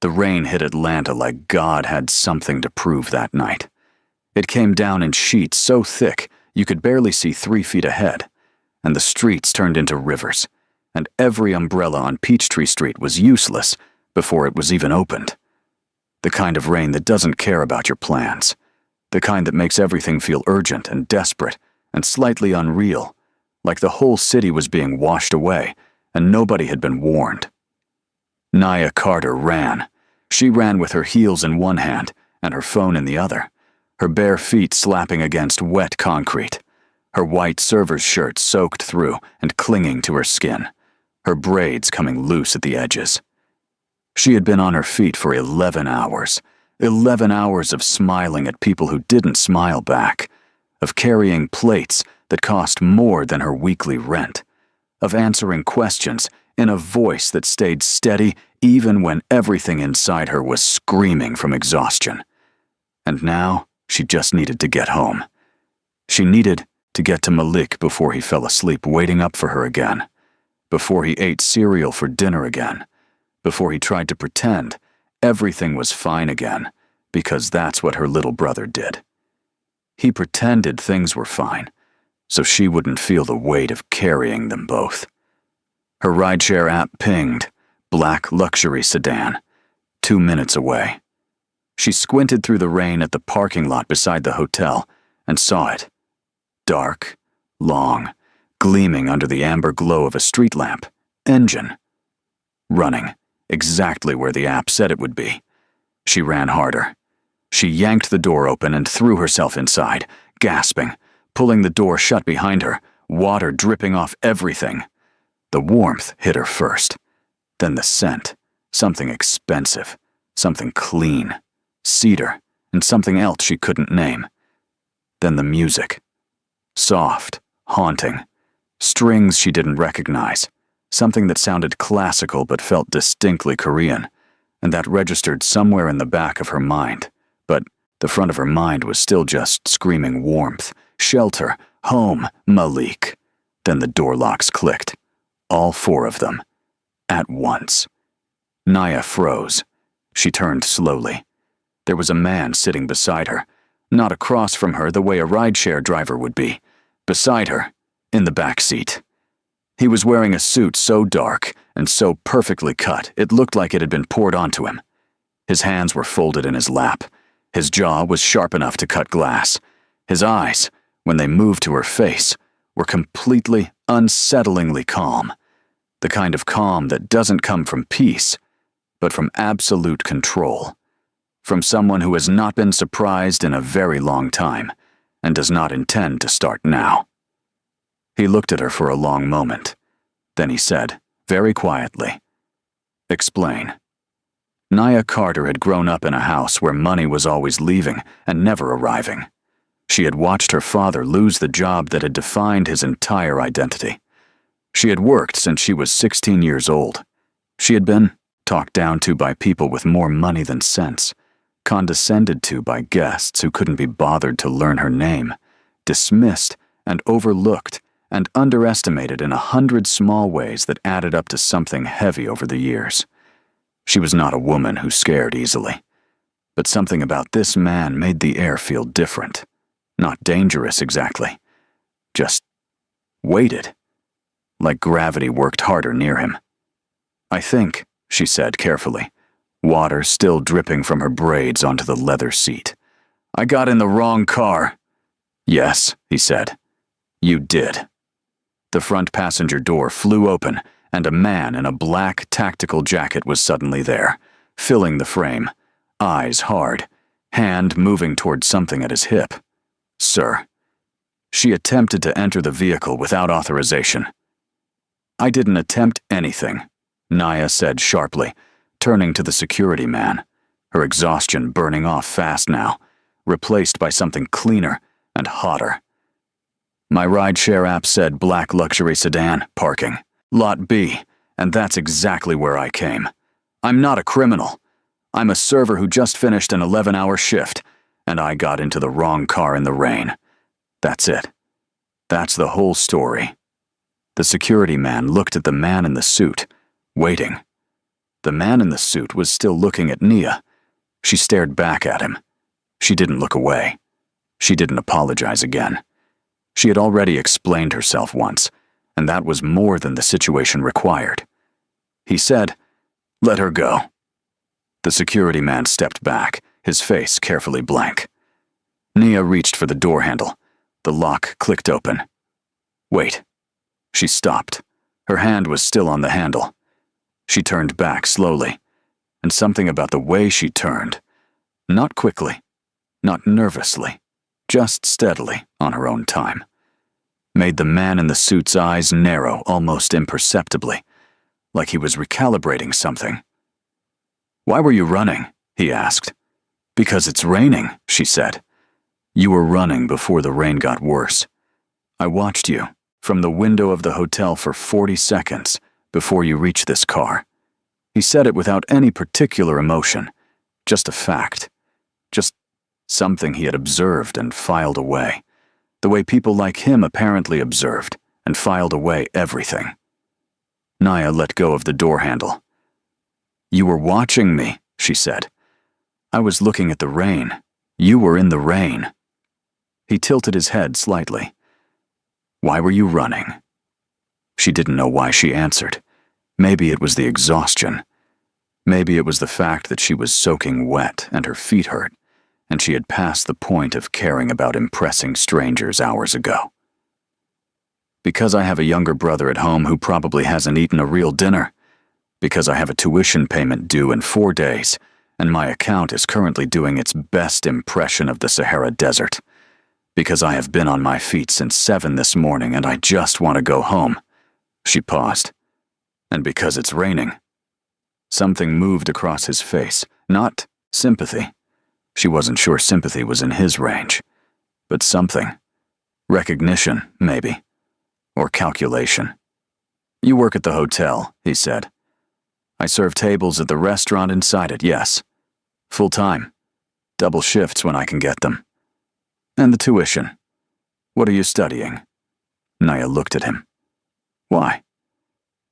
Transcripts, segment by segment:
The rain hit Atlanta like God had something to prove that night. It came down in sheets so thick you could barely see 3 feet ahead, and the streets turned into rivers, and every umbrella on Peachtree Street was useless before it was even opened. The kind of rain that doesn't care about your plans. The kind that makes everything feel urgent and desperate and slightly unreal, like the whole city was being washed away and nobody had been warned. Nia Carter ran. She ran with her heels in one hand and her phone in the other, her bare feet slapping against wet concrete, her white server's shirt soaked through and clinging to her skin, her braids coming loose at the edges. She had been on her feet for 11 hours. 11 hours of smiling at people who didn't smile back, of carrying plates that cost more than her weekly rent, of answering questions in a voice that stayed steady even when everything inside her was screaming from exhaustion. And now she just needed to get home. She needed to get to Malik before he fell asleep waiting up for her again, before he ate cereal for dinner again, before he tried to pretend everything was fine again, because that's what her little brother did. He pretended things were fine, so she wouldn't feel the weight of carrying them both. Her rideshare app pinged, black luxury sedan, 2 minutes away. She squinted through the rain at the parking lot beside the hotel and saw it. Dark, long, gleaming under the amber glow of a street lamp. Engine. Running, exactly where the app said it would be. She ran harder. She yanked the door open and threw herself inside, gasping, pulling the door shut behind her, water dripping off everything. The warmth hit her first, then the scent, something expensive, something clean, cedar, and something else she couldn't name. Then the music. Soft, haunting, strings she didn't recognize, something that sounded classical but felt distinctly Korean, and that registered somewhere in the back of her mind. But the front of her mind was still just screaming warmth, shelter, home, Malik. Then the door locks clicked. All 4 of them. At once. Nia froze. She turned slowly. There was a man sitting beside her, not across from her the way a rideshare driver would be. Beside her, in the back seat. He was wearing a suit so dark and so perfectly cut it looked like it had been poured onto him. His hands were folded in his lap. His jaw was sharp enough to cut glass. His eyes, when they moved to her face, were completely, unsettlingly calm. The kind of calm that doesn't come from peace, but from absolute control. From someone who has not been surprised in a very long time, and does not intend to start now. He looked at her for a long moment. Then he said, very quietly, "Explain." Nia Carter had grown up in a house where money was always leaving and never arriving. She had watched her father lose the job that had defined his entire identity. She had worked since she was 16 years old. She had been talked down to by people with more money than sense, condescended to by guests who couldn't be bothered to learn her name, dismissed and overlooked and underestimated in 100 small ways that added up to something heavy over the years. She was not a woman who scared easily. But something about this man made the air feel different. Not dangerous exactly. Just weighted. Like gravity worked harder near him. "I think," she said carefully, water still dripping from her braids onto the leather seat. "I got in the wrong car." "Yes," he said. "You did." The front passenger door flew open, and a man in a black tactical jacket was suddenly there, filling the frame, eyes hard, hand moving toward something at his hip. "Sir." She attempted to enter the vehicle without authorization. "I didn't attempt anything," Nia said sharply, turning to the security man, her exhaustion burning off fast now, replaced by something cleaner and hotter. "My rideshare app said black luxury sedan, parking. Lot B, and that's exactly where I came. I'm not a criminal. I'm a server who just finished an 11-hour shift, and I got into the wrong car in the rain. That's it. That's the whole story." The security man looked at the man in the suit, waiting. The man in the suit was still looking at Nia. She stared back at him. She didn't look away. She didn't apologize again. She had already explained herself once, and that was more than the situation required. He said, "Let her go." The security man stepped back, his face carefully blank. Nia reached for the door handle. The lock clicked open. "Wait." She stopped. Her hand was still on the handle. She turned back slowly, and something about the way she turned, not quickly, not nervously, just steadily on her own time, made the man in the suit's eyes narrow almost imperceptibly, like he was recalibrating something. "Why were you running?" he asked. "Because it's raining," she said. "You were running before the rain got worse. I watched you from the window of the hotel for 40 seconds before you reached this car." He said it without any particular emotion, just a fact, just something he had observed and filed away, the way people like him apparently observed and filed away everything. Nia let go of the door handle. "You were watching me," she said. "I was looking at the rain. You were in the rain." He tilted his head slightly. "Why were you running?" She didn't know why she answered. Maybe it was the exhaustion. Maybe it was the fact that she was soaking wet and her feet hurt, and she had passed the point of caring about impressing strangers hours ago. "Because I have a younger brother at home who probably hasn't eaten a real dinner. Because I have a tuition payment due in 4 days, and my account is currently doing its best impression of the Sahara Desert. Because I have been on my feet since 7 this morning and I just want to go home." She paused. "And because it's raining." Something moved across his face, not sympathy. She wasn't sure sympathy was in his range, but something. Recognition, maybe. Or calculation. "You work at the hotel," he said. "I serve tables at the restaurant inside it, yes. Full time. Double shifts when I can get them. And the tuition. What are you studying?" Nia looked at him. "Why?"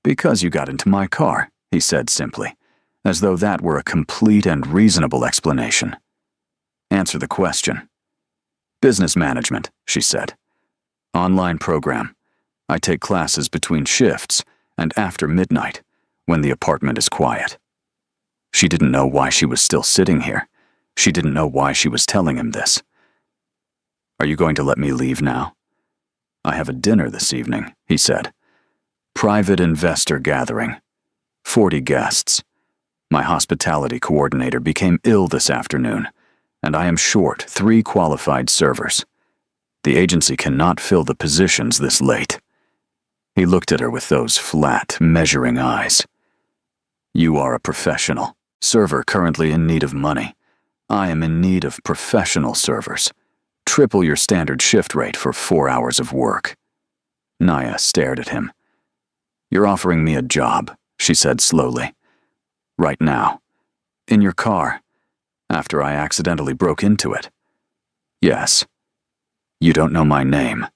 "Because you got into my car," he said simply, as though that were a complete and reasonable explanation. "Answer the question." "Business management," she said. "Online program. I take classes between shifts and after midnight, when the apartment is quiet." She didn't know why she was still sitting here. She didn't know why she was telling him this. "Are you going to let me leave now?" "I have a dinner this evening," he said. "Private investor gathering. 40 guests. My hospitality coordinator became ill this afternoon, and I am short 3 qualified servers. The agency cannot fill the positions this late." He looked at her with those flat, measuring eyes. "You are a professional. Server currently in need of money. I am in need of professional servers. Triple your standard shift rate for 4 hours of work." Nia stared at him. "You're offering me a job," she said slowly. "Right now. In your car. After I accidentally broke into it." "Yes. You don't know my name.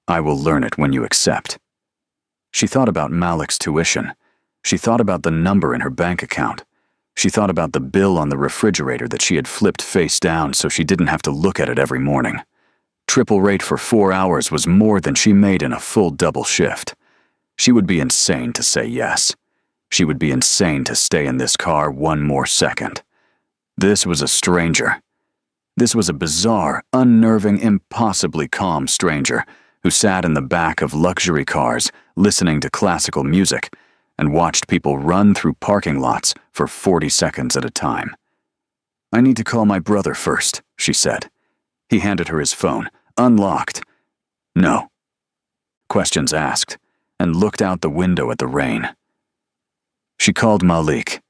I will learn it when you accept." She thought about Malik's tuition. She thought about the number in her bank account. She thought about the bill on the refrigerator that she had flipped face down so she didn't have to look at it every morning. Triple rate for 4 hours was more than she made in a full double shift. She would be insane to say yes. She would be insane to stay in this car 1 more second. This was a stranger. This was a bizarre, unnerving, impossibly calm stranger who sat in the back of luxury cars listening to classical music and watched people run through parking lots for 40 seconds at a time. "I need to call my brother first," she said. He handed her his phone, unlocked. "No." Questions asked, and looked out the window at the rain. She called Malik.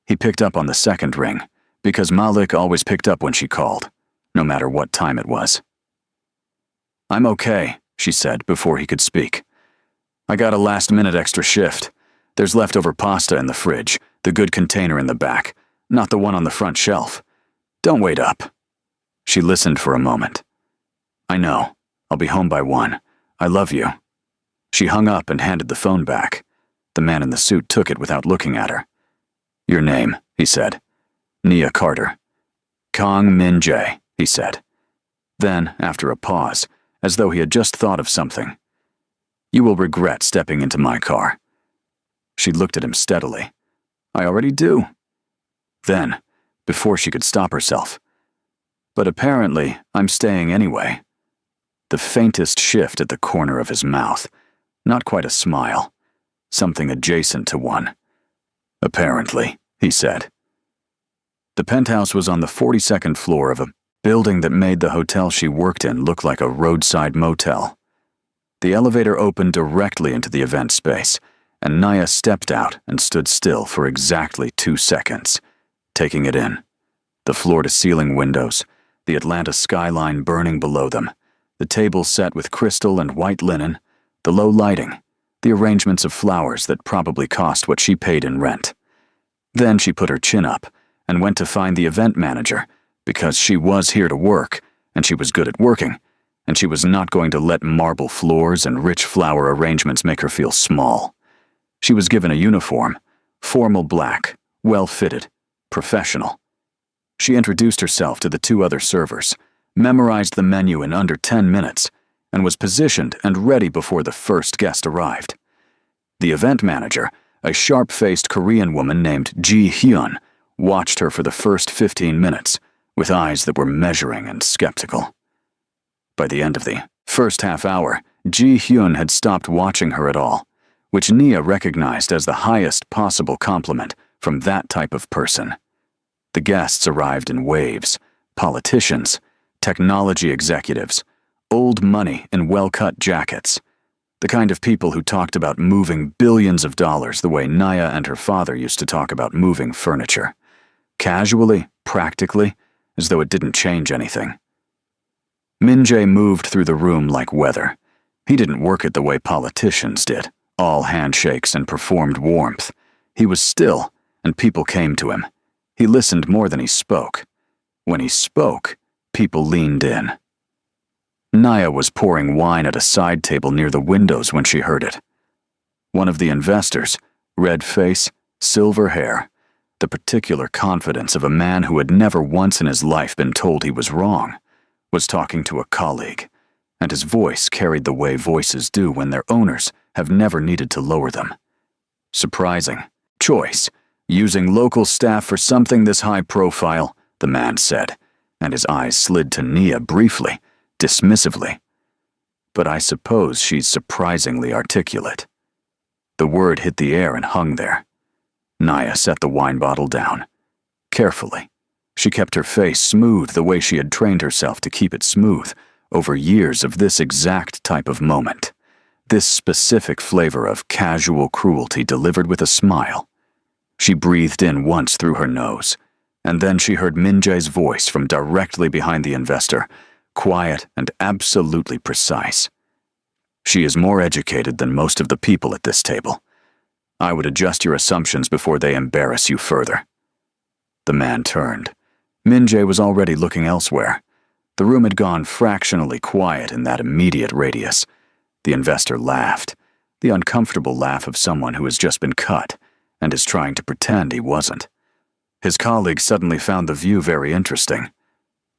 He picked up on the second ring, because Malik always picked up when she called, no matter what time it was. "I'm okay," she said before he could speak. "I got a last-minute extra shift. There's leftover pasta in the fridge, the good container in the back, not the one on the front shelf. Don't wait up." She listened for a moment. "I know. I'll be home by 1. I love you." She hung up and handed the phone back. The man in the suit took it without looking at her. "Your name," he said. "Nia Carter." "Kong Min Jae," he said. Then, after a pause, as though he had just thought of something, "You will regret stepping into my car." She looked at him steadily. "I already do." Then, before she could stop herself, "But apparently, I'm staying anyway." The faintest shift at the corner of his mouth, not quite a smile, something adjacent to one. "Apparently," he said. The penthouse was on the 42nd floor of a building that made the hotel she worked in look like a roadside motel. The elevator opened directly into the event space, and Nia stepped out and stood still for exactly 2 seconds, taking it in. The floor-to-ceiling windows, the Atlanta skyline burning below them, the table set with crystal and white linen, the low lighting, the arrangements of flowers that probably cost what she paid in rent. Then she put her chin up and went to find the event manager, because she was here to work, and she was good at working, and she was not going to let marble floors and rich flower arrangements make her feel small. She was given a uniform, formal black, well-fitted, professional. She introduced herself to the 2 other servers, memorized the menu in under 10 minutes, and was positioned and ready before the first guest arrived. The event manager, a sharp-faced Korean woman named Ji Hyun, watched her for the first 15 minutes, with eyes that were measuring and skeptical. By the end of the first half hour, Ji Hyun had stopped watching her at all, which Nia recognized as the highest possible compliment from that type of person. The guests arrived in waves: politicians, technology executives, old money in well-cut jackets, the kind of people who talked about moving billions of dollars the way Nia and her father used to talk about moving furniture. Casually, practically, as though it didn't change anything. Min Jae moved through the room like weather. He didn't work it the way politicians did, all handshakes and performed warmth. He was still, and people came to him. He listened more than he spoke. When he spoke, people leaned in. Nia was pouring wine at a side table near the windows when she heard it. One of the investors, red face, silver hair, the particular confidence of a man who had never once in his life been told he was wrong, was talking to a colleague, and his voice carried the way voices do when their owners have never needed to lower them. "Surprising choice, using local staff for something this high profile," the man said, and his eyes slid to Nia briefly, dismissively. "But I suppose she's surprisingly articulate." The word hit the air and hung there. Nia set the wine bottle down. Carefully, she kept her face smooth the way she had trained herself to keep it smooth over years of this exact type of moment, this specific flavor of casual cruelty delivered with a smile. She breathed in once through her nose, and then she heard Min Jae's voice from directly behind the investor, quiet and absolutely precise. "She is more educated than most of the people at this table. I would adjust your assumptions before they embarrass you further." The man turned. Min Jae was already looking elsewhere. The room had gone fractionally quiet in that immediate radius. The investor laughed, the uncomfortable laugh of someone who has just been cut and is trying to pretend he wasn't. His colleague suddenly found the view very interesting.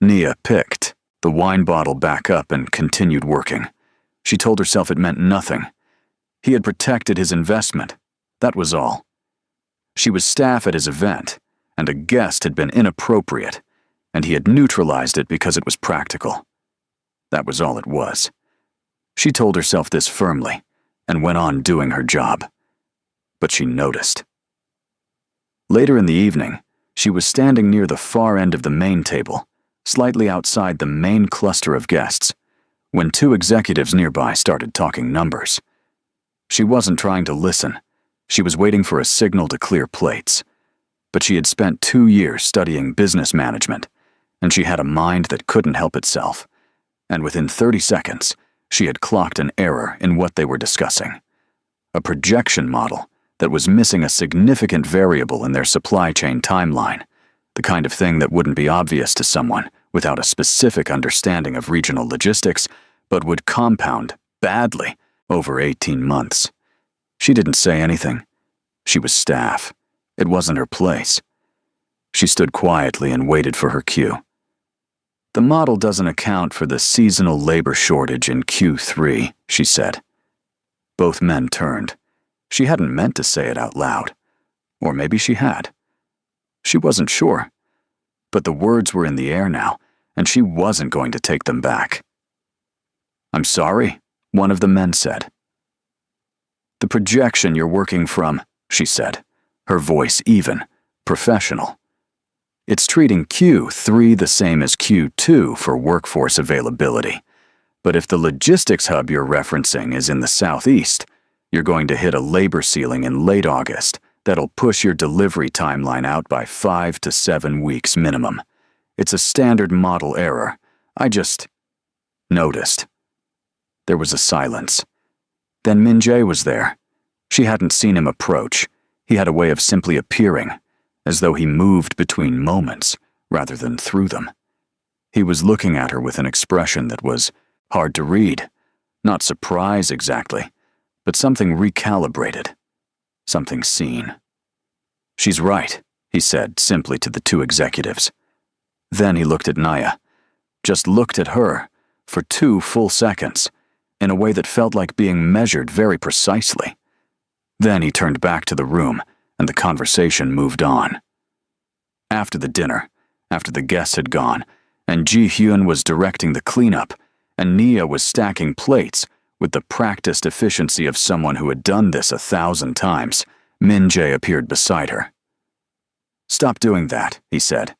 Nia picked the wine bottle back up and continued working. She told herself it meant nothing. He had protected his investment. That was all. She was staff at his event, and a guest had been inappropriate, and he had neutralized it because it was practical. That was all it was. She told herself this firmly, and went on doing her job. But she noticed. Later in the evening, she was standing near the far end of the main table, slightly outside the main cluster of guests, when 2 executives nearby started talking numbers. She wasn't trying to listen. She was waiting for a signal to clear plates. But she had spent 2 years studying business management, and she had a mind that couldn't help itself. And within 30 seconds, she had clocked an error in what they were discussing. A projection model that was missing a significant variable in their supply chain timeline, the kind of thing that wouldn't be obvious to someone without a specific understanding of regional logistics, but would compound badly over 18 months. She didn't say anything. She was staff, It wasn't her place. She stood quietly and waited for her cue. "The model doesn't account for the seasonal labor shortage in Q3, she said. Both men turned. She hadn't meant to say it out loud. Or maybe she had. She wasn't sure. But the words were in the air now, and she wasn't going to take them back. "I'm sorry," one of the men said. "The projection you're working from," she said, her voice even, professional. "It's treating Q3 the same as Q2 for workforce availability. But if the logistics hub you're referencing is in the southeast, you're going to hit a labor ceiling in late August that'll push your delivery timeline out by 5 to 7 weeks minimum. It's a standard model error. I just noticed." There was a silence. Then Min Jae was there. She hadn't seen him approach. He had a way of simply appearing, as though he moved between moments rather than through them. He was looking at her with an expression that was hard to read. Not surprise exactly, but something recalibrated. Something seen. "She's right," he said simply to the two executives. Then he looked at Naya. Just looked at her, for 2 full seconds, in a way that felt like being measured very precisely. Then he turned back to the room, and the conversation moved on. After the dinner, after the guests had gone, and Ji-hyun was directing the cleanup, and Nia was stacking plates with the practiced efficiency of someone who had done this 1,000 times, Min Jae appeared beside her. "Stop doing that," he said.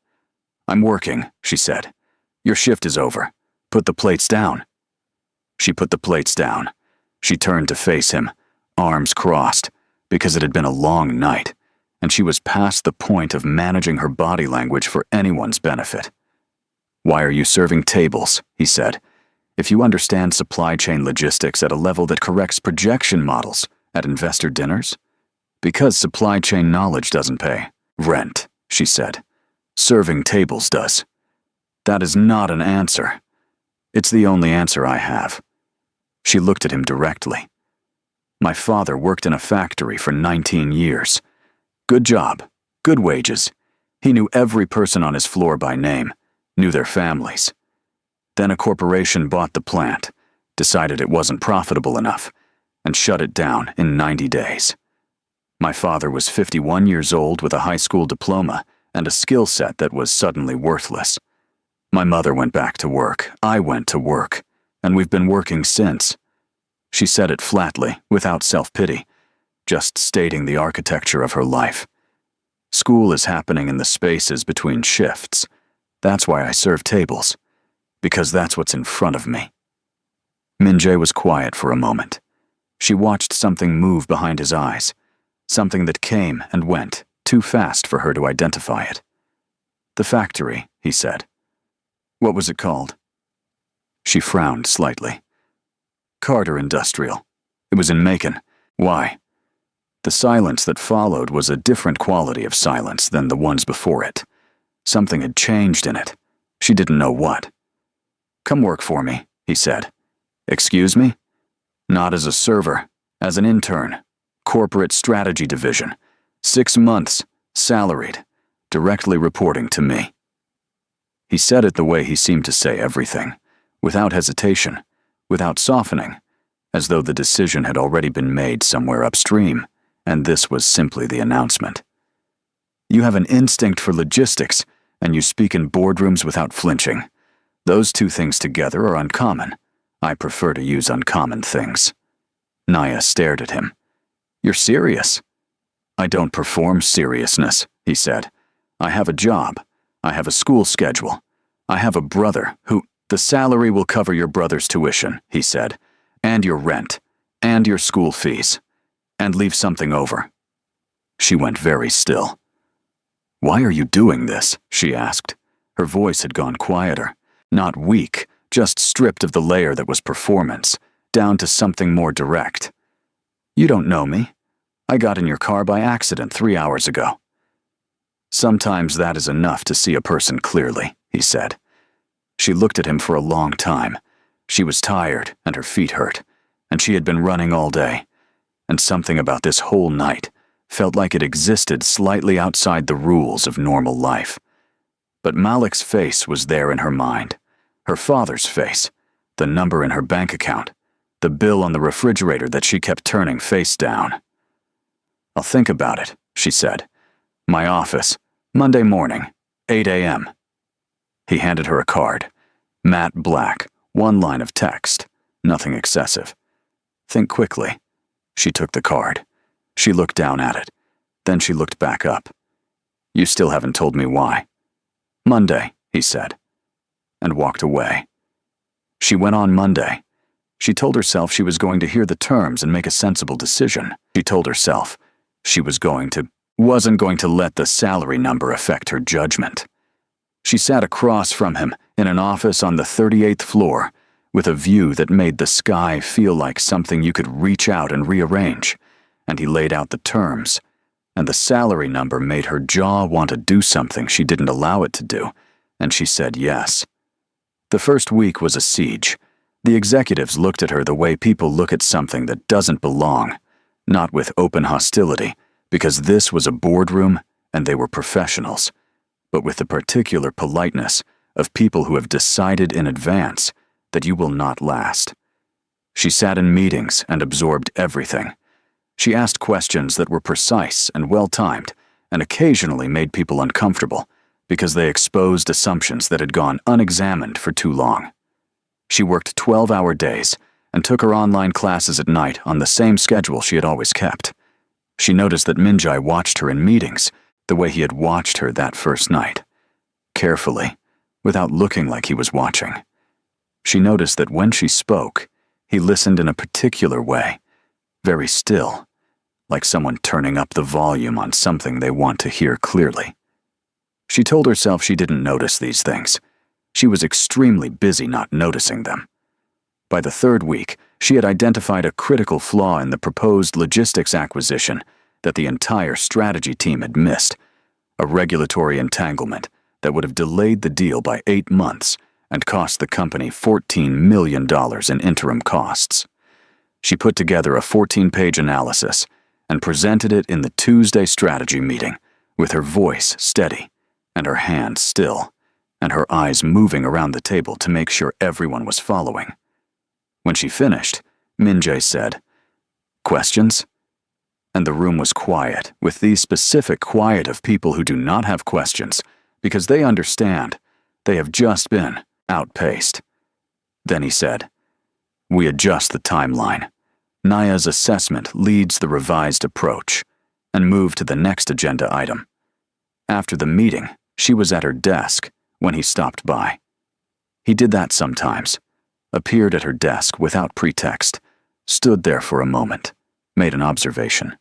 "I'm working," she said. "Your shift is over. Put the plates down." She put the plates down. She turned to face him, arms crossed, because it had been a long night, and she was past the point of managing her body language for anyone's benefit. "Why are you serving tables?" he said. "If you understand supply chain logistics at a level that corrects projection models at investor dinners?" "Because supply chain knowledge doesn't pay rent," she said. "Serving tables does." "That is not an answer." "It's the only answer I have." She looked at him directly. "My father worked in a factory for 19 years. Good job, good wages. He knew every person on his floor by name, knew their families. Then a corporation bought the plant, decided it wasn't profitable enough, and shut it down in 90 days. My father was 51 years old with a high school diploma and a skill set that was suddenly worthless. My mother went back to work, I went to work, and we've been working since." She said it flatly, without self-pity, just stating the architecture of her life. "School is happening in the spaces between shifts. That's why I serve tables, because that's what's in front of me." Min Jae was quiet for a moment. She watched something move behind his eyes, something that came and went, too fast for her to identify it. "The factory," he said. "What was it called?" She frowned slightly. "Carter Industrial. It was in Macon. Why?" The silence that followed was a different quality of silence than the ones before it. Something had changed in it. She didn't know what. "Come work for me," he said. "Excuse me?" "Not as a server, as an intern. Corporate Strategy Division. 6 months, salaried, directly reporting to me." He said it the way he seemed to say everything, without hesitation, without softening, as though the decision had already been made somewhere upstream, and this was simply the announcement. "You have an instinct for logistics, and you speak in boardrooms without flinching. Those two things together are uncommon. I prefer to use uncommon things." Naya stared at him. "You're serious?" "I don't perform seriousness," he said. "I have a job. I have a school schedule. I have a brother who—" "The salary will cover your brother's tuition," he said, "and your rent, and your school fees, and leave something over." She went very still. "Why are you doing this?" she asked. Her voice had gone quieter, not weak, just stripped of the layer that was performance, down to something more direct. "You don't know me. I got in your car by accident 3 hours ago." "Sometimes that is enough to see a person clearly," he said. She looked at him for a long time. She was tired, and her feet hurt, and she had been running all day, and something about this whole night felt like it existed slightly outside the rules of normal life. But Malik's face was there in her mind, her father's face, the number in her bank account, the bill on the refrigerator that she kept turning face down. "I'll think about it," she said. "My office, Monday morning, 8 a.m. He handed her a card. Matte black, one line of text, nothing excessive. "Think quickly." She took the card. She looked down at it. Then she looked back up. "You still haven't told me why." "Monday," he said, and walked away. She went on Monday. She told herself she was going to hear the terms and make a sensible decision. She told herself she wasn't going to let the salary number affect her judgment. She sat across from him in an office on the 38th floor with a view that made the sky feel like something you could reach out and rearrange, and he laid out the terms, and the salary number made her jaw want to do something she didn't allow it to do, and she said yes. The first week was a siege. The executives looked at her the way people look at something that doesn't belong, not with open hostility, because this was a boardroom and they were professionals, but with the particular politeness of people who have decided in advance that you will not last. She sat in meetings and absorbed everything. She asked questions that were precise and well-timed, and occasionally made people uncomfortable because they exposed assumptions that had gone unexamined for too long. She worked 12-hour days and took her online classes at night on the same schedule she had always kept. She noticed that Minjai watched her in meetings the way he had watched her that first night, carefully, without looking like he was watching. She noticed that when she spoke, he listened in a particular way, very still, like someone turning up the volume on something they want to hear clearly. She told herself she didn't notice these things. She was extremely busy not noticing them. By the third week, she had identified a critical flaw in the proposed logistics acquisition that the entire strategy team had missed, a regulatory entanglement that would have delayed the deal by 8 months and cost the company $14 million in interim costs. She put together a 14-page analysis and presented it in the Tuesday strategy meeting with her voice steady and her hands still and her eyes moving around the table to make sure everyone was following. When she finished, Minjai said, "Questions?" And the room was quiet, with the specific quiet of people who do not have questions because they understand they have just been outpaced. Then he said, "We adjust the timeline. Naya's assessment leads the revised approach," and moved to the next agenda item. After the meeting, she was at her desk when he stopped by. He did that sometimes, appeared at her desk without pretext, stood there for a moment, made an observation.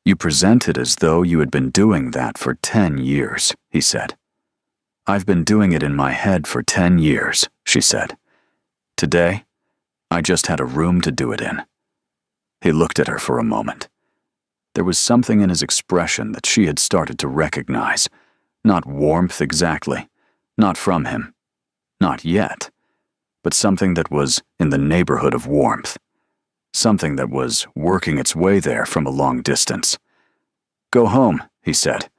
"You presented as though you had been doing that for 10 years, he said. "I've been doing it in my head for 10 years, she said. "Today, I just had a room to do it in." He looked at her for a moment. There was something in his expression that she had started to recognize. Not warmth exactly, not from him, not yet, but something that was in the neighborhood of warmth. Something that was working its way there from a long distance. "Go home," he said.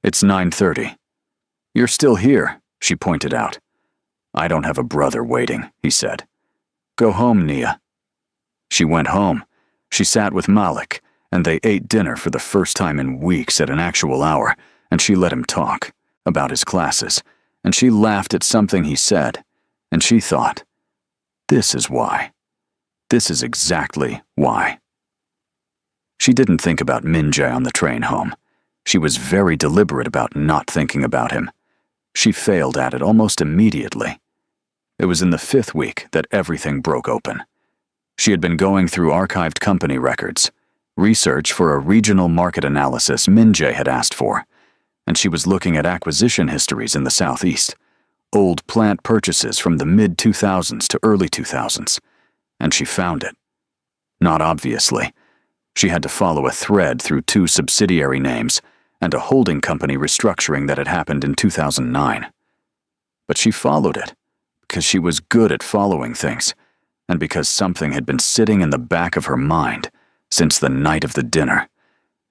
"It's 9:30. "You're still here," she pointed out. "I don't have a brother waiting," he said. "Go home, Nia." She went home. She sat with Malik, and they ate dinner for the first time in weeks at an actual hour, and she let him talk about his classes, and she laughed at something he said, and she thought, this is why. This is exactly why. She didn't think about Minjai on the train home. She was very deliberate about not thinking about him. She failed at it almost immediately. It was in the 5th week that everything broke open. She had been going through archived company records, research for a regional market analysis Minjai had asked for, and she was looking at acquisition histories in the Southeast, old plant purchases from the mid-2000s to early 2000s, and she found it. Not obviously. She had to follow a thread through 2 subsidiary names and a holding company restructuring that had happened in 2009. But she followed it because she was good at following things, and because something had been sitting in the back of her mind since the night of the dinner,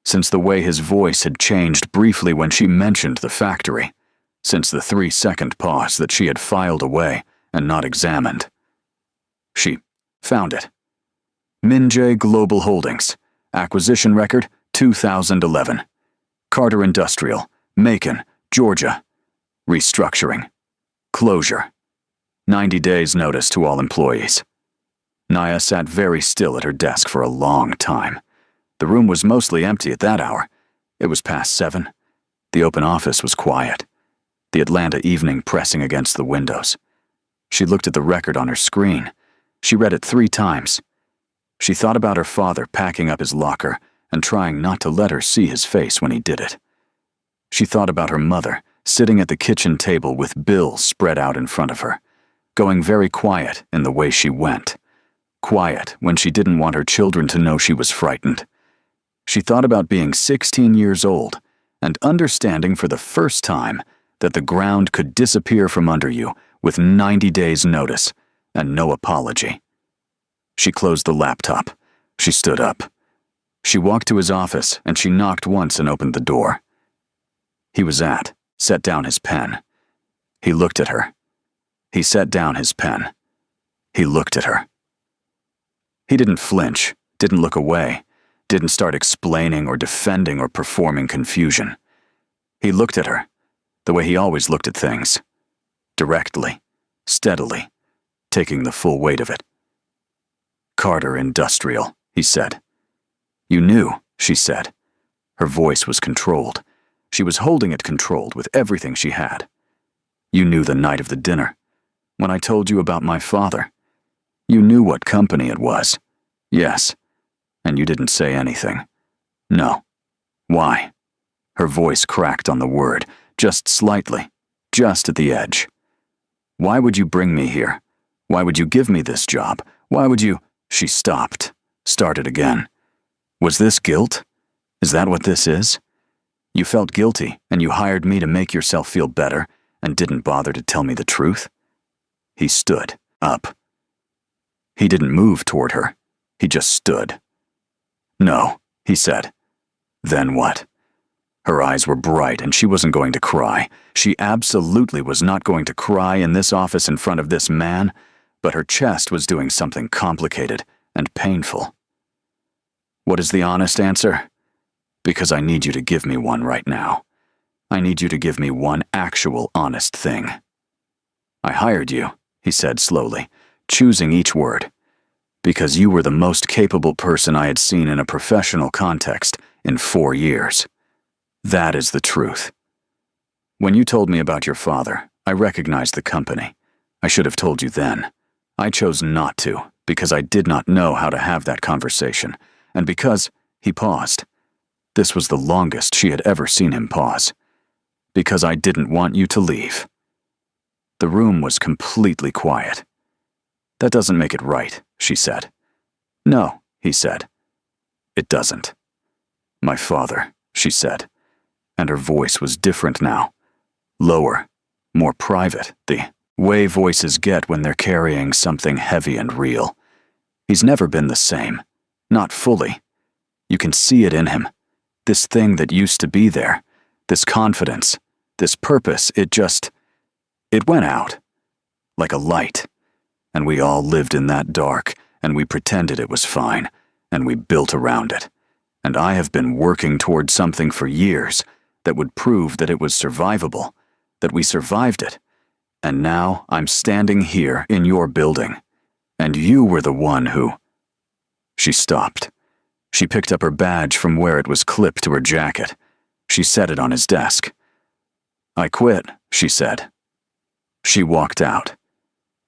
since the way his voice had changed briefly when she mentioned the factory, since the 3-second pause that she had filed away and not examined. She found it. Minjay Global Holdings, acquisition record 2011. Carter Industrial, Macon, Georgia. Restructuring. Closure. 90 days notice to all employees. Naya sat very still at her desk for a long time. The room was mostly empty at that hour. It was past 7. The open office was quiet, the Atlanta evening pressing against the windows. She looked at the record on her screen. She read it 3 times. She thought about her father packing up his locker and trying not to let her see his face when he did it. She thought about her mother sitting at the kitchen table with bills spread out in front of her, going very quiet in the way she went. Quiet when she didn't want her children to know she was frightened. She thought about being 16 years old and understanding for the first time that the ground could disappear from under you with 90 days' notice and no apology. She closed the laptop. She stood up. She walked to his office and she knocked once and opened the door. He was set down his pen. He looked at her. He set down his pen. He looked at her. He didn't flinch, didn't look away, didn't start explaining or defending or performing confusion. He looked at her, the way he always looked at things. Directly, steadily, taking the full weight of it. Carter Industrial, he said. You knew, she said. Her voice was controlled. She was holding it controlled with everything she had. You knew the night of the dinner, when I told you about my father. You knew what company it was. Yes. And you didn't say anything. No. Why? Her voice cracked on the word, just slightly, just at the edge. Why would you bring me here? Why would you give me this job? Why would you? She stopped, started again. Was this guilt? Is that what this is? You felt guilty and you hired me to make yourself feel better and didn't bother to tell me the truth? He stood up. He didn't move toward her. He just stood. No, he said. Then what? Her eyes were bright and she wasn't going to cry. She absolutely was not going to cry in this office in front of this man, but her chest was doing something complicated and painful. What is the honest answer? Because I need you to give me one right now. I need you to give me one actual honest thing. I hired you, he said slowly, choosing each word, because you were the most capable person I had seen in a professional context in 4 years. That is the truth. When you told me about your father, I recognized the company. I should have told you then. I chose not to, because I did not know how to have that conversation, and because, he paused. This was the longest she had ever seen him pause. Because I didn't want you to leave. The room was completely quiet. That doesn't make it right, she said. No, he said. It doesn't. My father, she said, and her voice was different now. Lower, more private, the way voices get when they're carrying something heavy and real. He's never been the same, not fully. You can see it in him. This thing that used to be there, this confidence, this purpose, it went out, like a light. And we all lived in that dark, and we pretended it was fine, and we built around it. And I have been working toward something for years that would prove that it was survivable, that we survived it. And now I'm standing here in your building, and you were the one who... She stopped. She picked up her badge from where it was clipped to her jacket. She set it on his desk. I quit, she said. She walked out.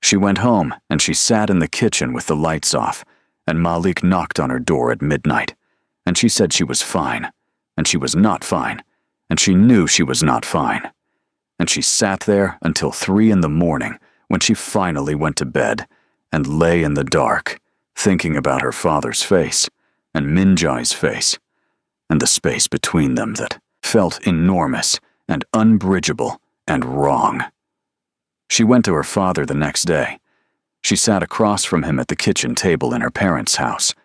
She went home and she sat in the kitchen with the lights off, and Malik knocked on her door at midnight, and she said she was fine, and she was not fine, and she knew she was not fine. And she sat there until 3 a.m. when she finally went to bed and lay in the dark, thinking about her father's face and Minjai's face, and the space between them that felt enormous and unbridgeable and wrong. She went to her father the next day. She sat across from him at the kitchen table in her parents' house,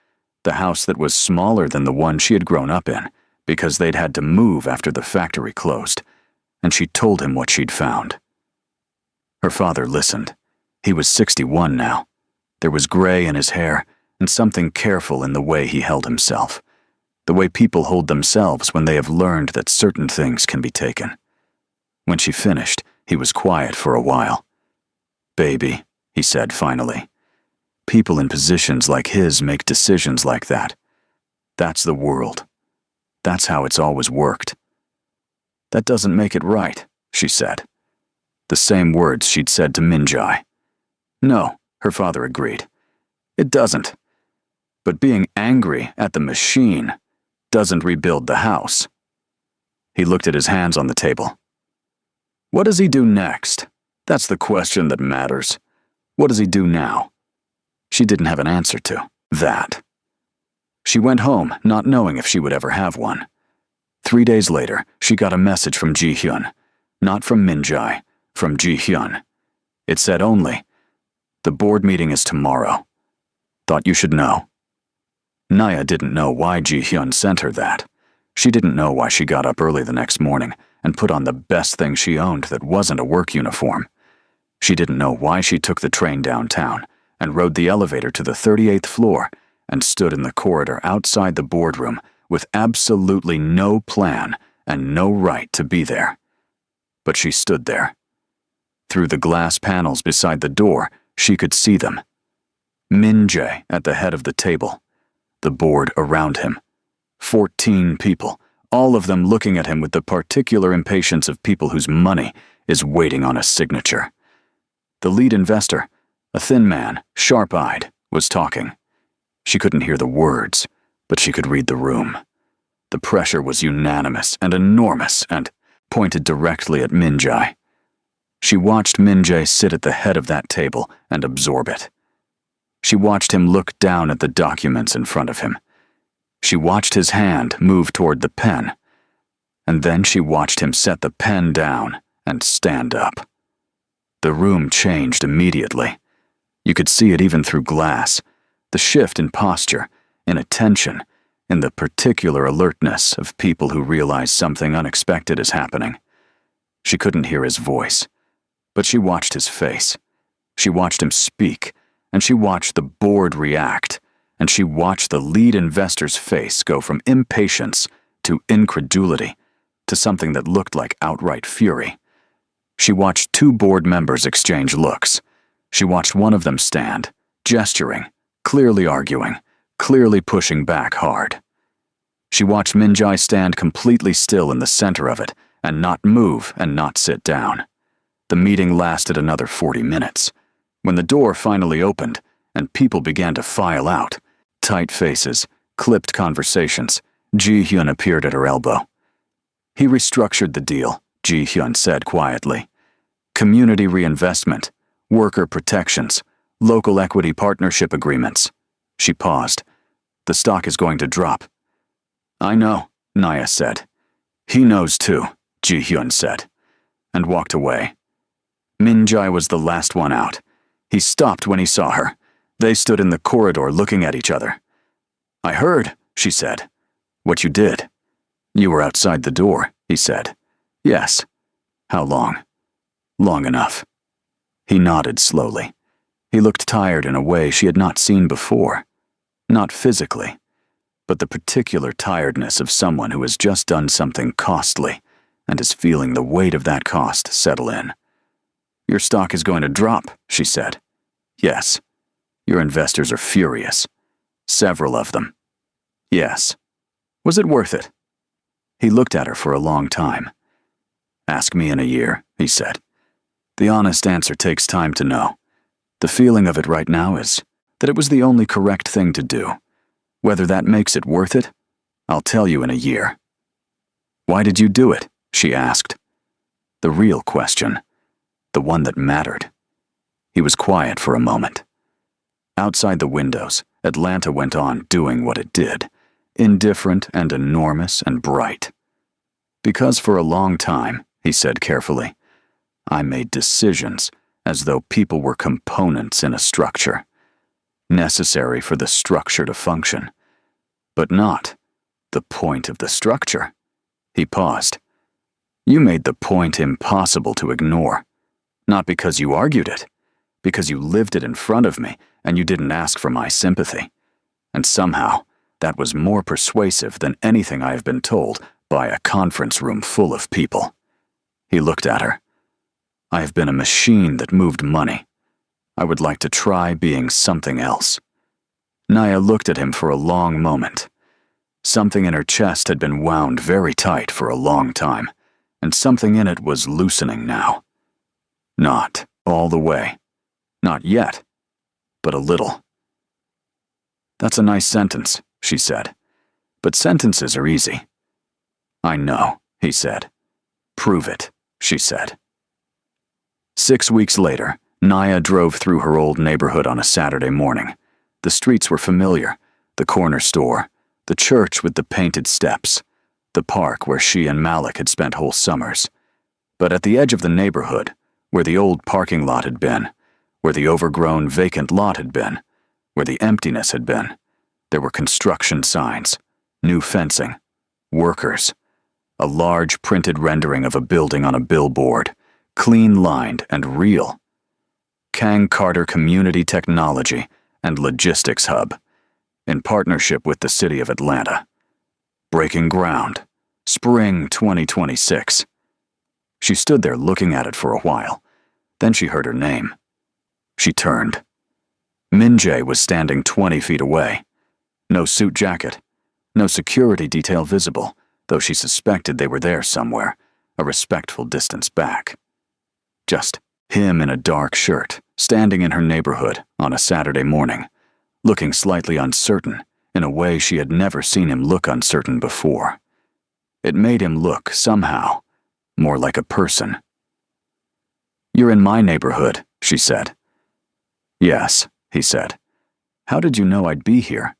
the house that was smaller than the one she had grown up in, because they'd had to move after the factory closed, and she told him what she'd found. Her father listened. He was 61 now. There was gray in his hair and something careful in the way he held himself, the way people hold themselves when they have learned that certain things can be taken. When she finished, he was quiet for a while. "Baby," he said finally. "People in positions like his make decisions like that. That's the world. That's how it's always worked." "That doesn't make it right," she said. The same words she'd said to Minjai. "No," her father agreed. "It doesn't. But being angry at the machine doesn't rebuild the house." He looked at his hands on the table. "What does he do next? That's the question that matters. What does he do now?" She didn't have an answer to that. She went home, not knowing if she would ever have one. 3 days later, she got a message from Ji-hyun. Not from Minjai, from Ji-hyun. It said only, "The board meeting is tomorrow. Thought you should know." Naya didn't know why Ji-hyun sent her that. She didn't know why she got up early the next morning and put on the best thing she owned that wasn't a work uniform. She didn't know why she took the train downtown and rode the elevator to the 38th floor and stood in the corridor outside the boardroom with absolutely no plan and no right to be there. But she stood there. Through the glass panels beside the door, she could see them. Min-jae at the head of the table, the board around him. 14 people, all of them looking at him with the particular impatience of people whose money is waiting on a signature. The lead investor, a thin man, sharp-eyed, was talking. She couldn't hear the words, but she could read the room. The pressure was unanimous and enormous and pointed directly at Min-jae. She watched Min-jae sit at the head of that table and absorb it. She watched him look down at the documents in front of him. She watched his hand move toward the pen, and then she watched him set the pen down and stand up. The room changed immediately. You could see it even through glass, the shift in posture, in attention, in the particular alertness of people who realize something unexpected is happening. She couldn't hear his voice, but she watched his face. She watched him speak, and she watched the board react, and she watched the lead investor's face go from impatience to incredulity to something that looked like outright fury. She watched 2 board members exchange looks. She watched one of them stand, gesturing, clearly arguing, clearly pushing back hard. She watched Min-jae stand completely still in the center of it and not move and not sit down. The meeting lasted another 40 minutes. When the door finally opened and people began to file out, tight faces, clipped conversations, Ji-hyun appeared at her elbow. "He restructured the deal," Ji-hyun said quietly. "Community reinvestment, worker protections, local equity partnership agreements." She paused. "The stock is going to drop." "I know," Naya said. "He knows too," Ji-hyun said, and walked away. Min-jae was the last one out. He stopped when he saw her. They stood in the corridor looking at each other. "I heard," she said. "What you did." "You were outside the door," he said. "Yes." "How long?" "Long enough." He nodded slowly. He looked tired in a way she had not seen before. Not physically, but the particular tiredness of someone who has just done something costly and is feeling the weight of that cost settle in. "Your stock is going to drop," she said. "Yes." "Your investors are furious. Several of them." "Yes." "Was it worth it?" He looked at her for a long time. "Ask me in a year," he said. "The honest answer takes time to know. The feeling of it right now is that it was the only correct thing to do. Whether that makes it worth it, I'll tell you in a year." "Why did you do it?" she asked. The real question. The one that mattered. He was quiet for a moment. Outside the windows, Atlanta went on doing what it did, indifferent and enormous and bright. "Because for a long time," he said carefully, "I made decisions as though people were components in a structure, necessary for the structure to function, but not The point of the structure. He paused. You made the point impossible to ignore. Not because you argued it, because you lived it in front of me and you didn't ask for my sympathy. And somehow, that was more persuasive than anything I have been told by a conference room full of people. He looked at her. I have been a machine that moved money. I would like to try being something else. Naya looked at him for a long moment. Something in her chest had been wound very tight for a long time, and something in it was loosening now. Not all the way. Not yet, but a little. That's a nice sentence, she said. But sentences are easy. I know, he said. Prove it, she said. 6 weeks later, Naya drove through her old neighborhood on a Saturday morning. The streets were familiar, the corner store, the church with the painted steps, the park where she and Malik had spent whole summers. But at the edge of the neighborhood, where the old parking lot had been, where the overgrown vacant lot had been, where the emptiness had been, there were construction signs, new fencing, workers, a large printed rendering of a building on a billboard, clean-lined and real. Kang Carter Community Technology and Logistics Hub, in partnership with the City of Atlanta. Breaking ground, spring 2026. She stood there looking at it for a while. Then she heard her name. She turned. Min-jae was standing 20 feet away. No suit jacket, no security detail visible, though she suspected they were there somewhere, a respectful distance back. Just him in a dark shirt, standing in her neighborhood on a Saturday morning, looking slightly uncertain in a way she had never seen him look uncertain before. It made him look, somehow, more like a person. You're in my neighborhood, she said. Yes, he said. How did you know I'd be here?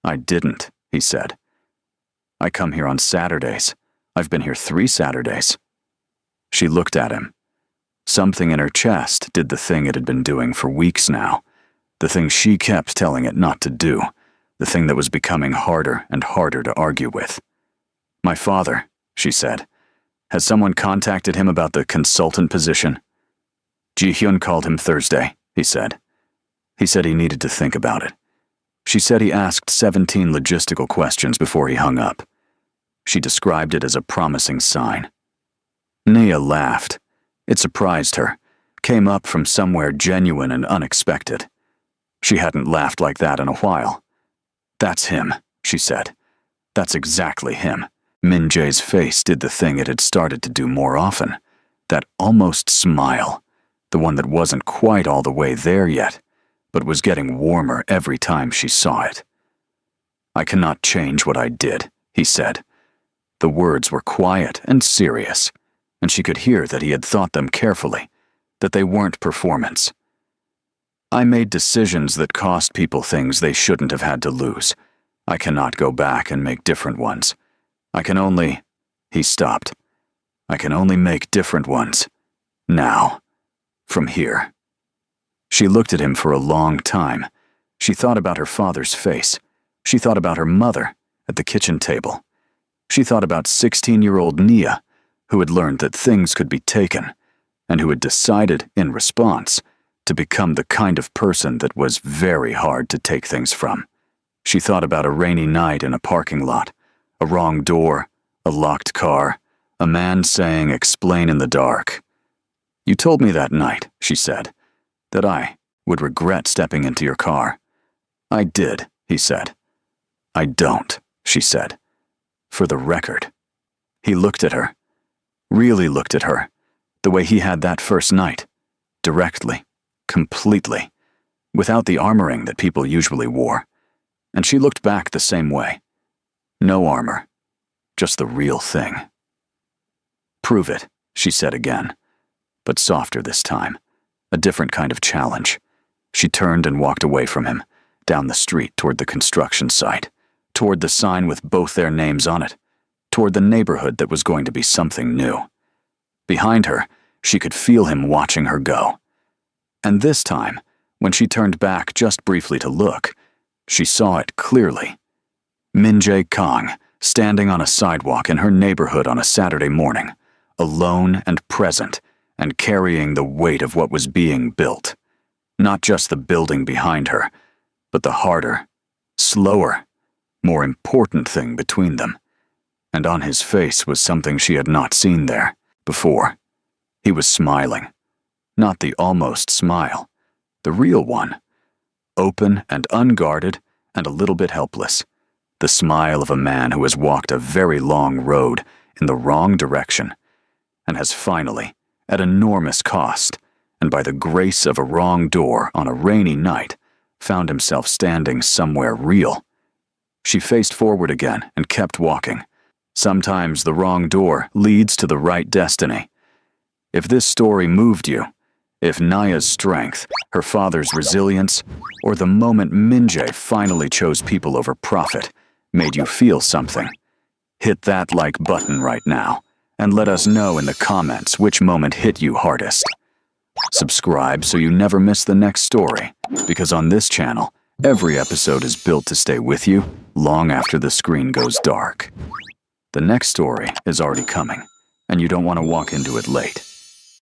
I didn't, he said. I come here on Saturdays. I've been here 3 Saturdays. She looked at him. Something in her chest did the thing it had been doing for weeks now, the thing she kept telling it not to do, the thing that was becoming harder and harder to argue with. My father, she said. Has someone contacted him about the consultant position? Ji-hyun called him Thursday, he said. He said he needed to think about it. She said he asked 17 logistical questions before he hung up. She described it as a promising sign. Nia laughed. It surprised her, came up from somewhere genuine and unexpected. She hadn't laughed like that in a while. That's him, she said. That's exactly him. Min-jae's face did the thing it had started to do more often. That almost smile, the one that wasn't quite all the way there yet, but was getting warmer every time she saw it. I cannot change what I did, he said. The words were quiet and serious, and she could hear that he had thought them carefully, that they weren't performance. I made decisions that cost people things they shouldn't have had to lose. I cannot go back and make different ones. I can only... He stopped. I can only make different ones. Now. From here. She looked at him for a long time. She thought about her father's face. She thought about her mother at the kitchen table. She thought about 16-year-old Nia, who had learned that things could be taken, and who had decided, in response, to become the kind of person that was very hard to take things from. She thought about a rainy night in a parking lot, a wrong door, a locked car, a man saying, "Explain in the dark." You told me that night, she said, that I would regret stepping into your car. I did, he said. I don't, she said. For the record. He looked at her. Really looked at her, the way he had that first night. Directly. Completely. Without the armoring that people usually wore. And she looked back the same way. No armor. Just the real thing. Prove it, she said again. But softer this time. A different kind of challenge. She turned and walked away from him, down the street toward the construction site, toward the sign with both their names on it, toward the neighborhood that was going to be something new. Behind her, she could feel him watching her go. And this time, when she turned back just briefly to look, she saw it clearly. Min-jae Kang, standing on a sidewalk in her neighborhood on a Saturday morning, alone and present, and carrying the weight of what was being built. Not just the building behind her, but the harder, slower, more important thing between them. And on his face was something she had not seen there before. He was smiling. Not the almost smile, the real one. Open and unguarded and a little bit helpless. The smile of a man who has walked a very long road in the wrong direction and has finally, at enormous cost, and by the grace of a wrong door on a rainy night, found himself standing somewhere real. She faced forward again and kept walking. Sometimes the wrong door leads to the right destiny. If this story moved you, if Naya's strength, her father's resilience, or the moment Min-jae finally chose people over profit made you feel something, hit that like button right now and let us know in the comments which moment hit you hardest. Subscribe so you never miss the next story, because on this channel, every episode is built to stay with you long after the screen goes dark. The next story is already coming, and you don't want to walk into it late.